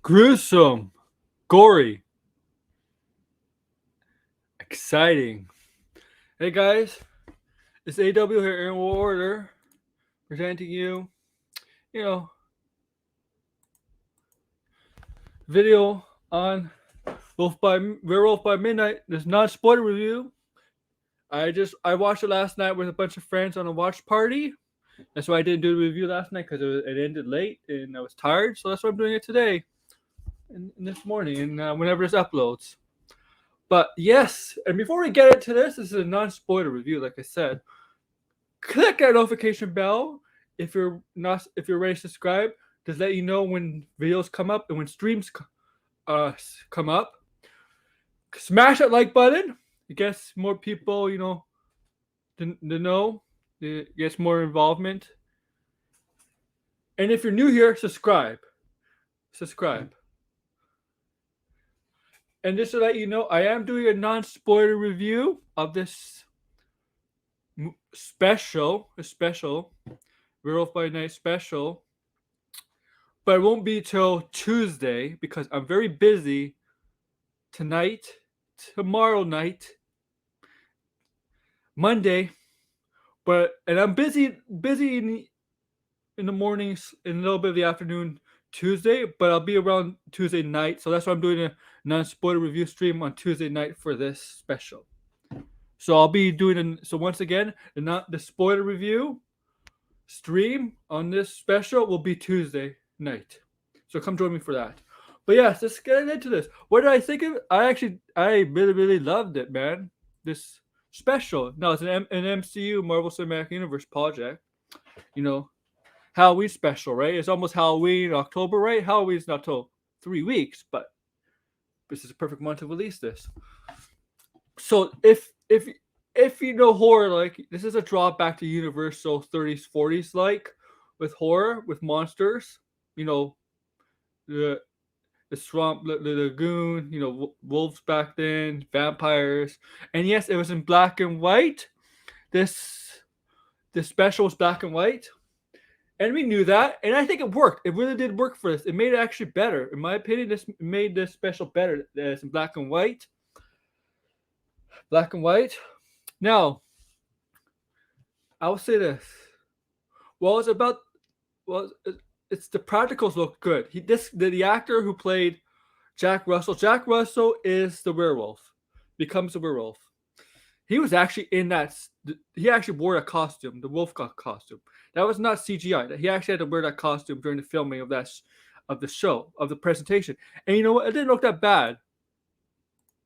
Gruesome, gory, exciting. Hey guys, it's AW here in Order, presenting you know, video on Werewolf by Midnight. This non-spoiler review. I watched it last night with a bunch of friends on a watch party. That's why I didn't do the review last night because it ended late and I was tired. So that's why I'm doing it today, and this morning, and whenever this uploads. But yes, and before we get into this is a non-spoiler review, like I said. Click that notification bell if you're ready to subscribe to let you know when videos come up and when streams come up. Smash that like button. It gets more people, to know. It gets more involvement. And if you're new here, subscribe. Subscribe. And just to let you know, I am doing a non-spoiler review of this a special Werewolf by Night special, but it won't be till Tuesday because I'm very busy tonight, tomorrow night, Monday, and I'm busy in the mornings, in a little bit of the afternoon Tuesday, but I'll be around Tuesday night, so that's why I'm doing a non-spoiler review stream on Tuesday night for this special. So I'll be doing so once again, the spoiler review stream on this special will be Tuesday night. So come join me for that. But yes, let's get into this. What did I think of it? I really loved it, man. This special. No, it's an MCU Marvel Cinematic Universe project. Halloween special, right? It's almost Halloween, October, right? Halloween's not till 3 weeks, but this is a perfect month to release this. So if you know horror, like this is a drawback to Universal 30s, 40s, like with horror, with monsters, the swamp, the lagoon, wolves back then, vampires, and yes, it was in black and white. This special was black and white, and we knew that, and I think it worked. It really did work for this. It made it actually better, in my opinion. This made this special better. It's in black and white. Black and white. Now, I will say this. Well, it's the practicals look good. The actor who played Jack Russell. Jack Russell is the werewolf. Becomes the werewolf. He was actually in that. He actually wore a costume, the wolf costume. That was not CGI. He actually had to wear that costume during the filming of the show, of the presentation. And you know what? It didn't look that bad.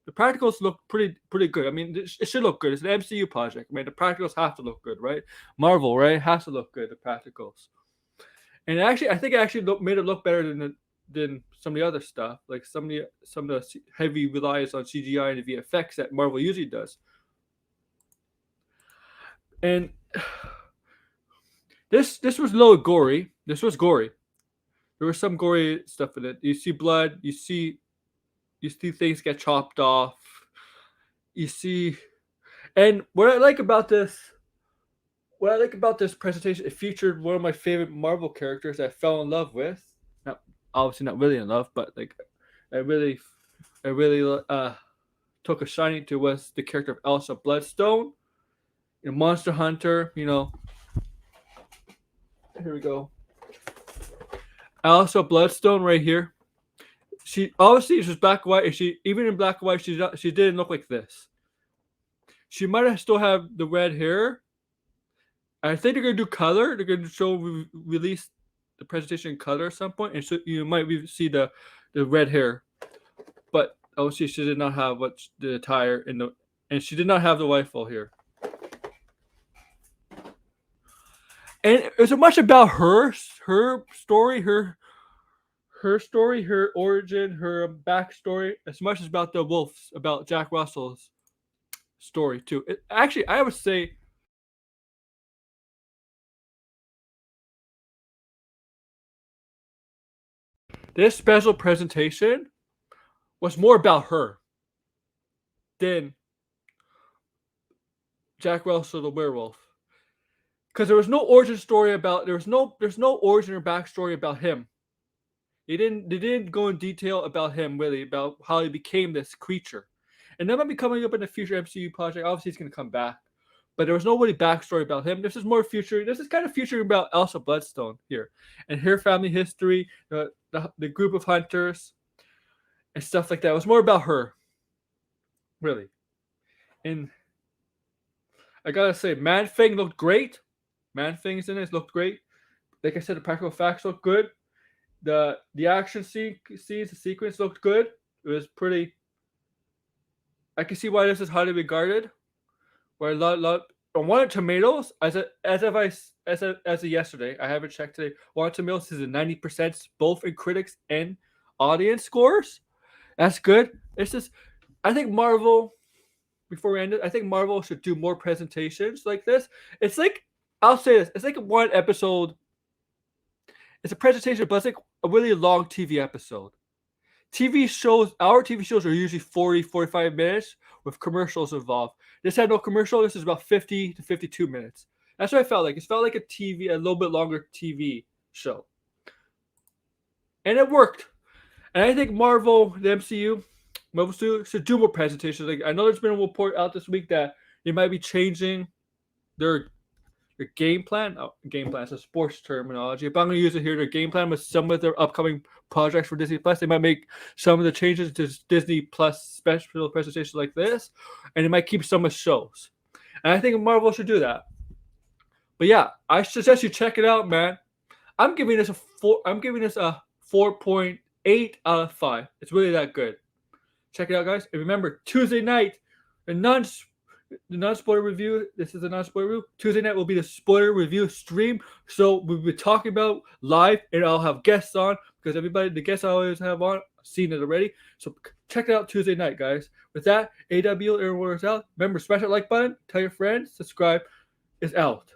The practicals look pretty good. I mean, it should look good. It's an MCU project. I mean, the practicals have to look good, right? Marvel, right? Has to look good. The practicals. And actually, I think it made it look better than some of the other stuff, like some of the heavy reliance on CGI and VFX that Marvel usually does. And this was a little gory. This was gory. There was some gory stuff in it. You see blood. You see things get chopped off. You see, and what I like about this presentation, it featured one of my favorite Marvel characters I fell in love with. Obviously not really in love, but like I really took a shining to was the character of Elsa Bloodstone, Monster Hunter. Here we go. Elsa Bloodstone right here. She was black and white, and even in black and white she didn't look like this. She might have still have the red hair. I think they're gonna do color. They're gonna release the presentation in color at some point, and so you might see the red hair. But obviously, she did not have the attire and she did not have the rifle here. And it was much about her story, her story, her origin, her backstory, as much as about the wolves, about Jack Russell's story too. Actually, I would say this special presentation was more about her than Jack Russell the werewolf, because there was no origin story there's no origin or backstory about him. They didn't go in detail about him really, about how he became this creature. And that might be coming up in a future MCU project. Obviously, he's gonna come back, but there was no really backstory about him. This is more future. This is kind of future about Elsa Bloodstone here and her family history, the group of hunters and stuff like that. It was more about her, really. And I gotta say, Man Thing looked great. Man Thing's in it looked great. Like I said, the practical effects looked good. The action scenes, the sequence looked good. It was pretty. I can see why this is highly regarded. Where a lot on Rotten Tomatoes, as of yesterday, I haven't checked today. Rotten Tomatoes is at 90%, both in critics and audience scores. That's good. It's just, I think Marvel. Before we end it, I think Marvel should do more presentations like this. It's like, I'll say this: it's like one episode. It's a presentation, but it's like a really long TV episode. Our TV shows are usually 40, 45 minutes with commercials involved. This had no commercial. This is about 50 to 52 minutes. That's what I felt like. It felt like a little bit longer TV show. And it worked. And I think Marvel, the MCU, Marvel Studios should do more presentations. Like, I know there's been a report out this week that they might be changing their game plan. Game plan is a sports terminology, but I'm going to use it here. Their game plan with some of their upcoming projects for Disney Plus. They might make some of the changes to Disney Plus special presentations like this, and they might keep some of shows. And I think Marvel should do that. But yeah, I suggest you check it out, man. I'm giving this a 4.8 out of 5. It's really that good. Check it out, guys. And remember, Tuesday night, the non-spoiler review. This is a non-spoiler review. Tuesday night will be the spoiler review stream. So we'll be talking about live, and I'll have guests on because the guests I always have on, seen it already. So check it out Tuesday night, guys. With that, AW Aaron Waters out. Remember, smash that like button, tell your friends, subscribe. Is out.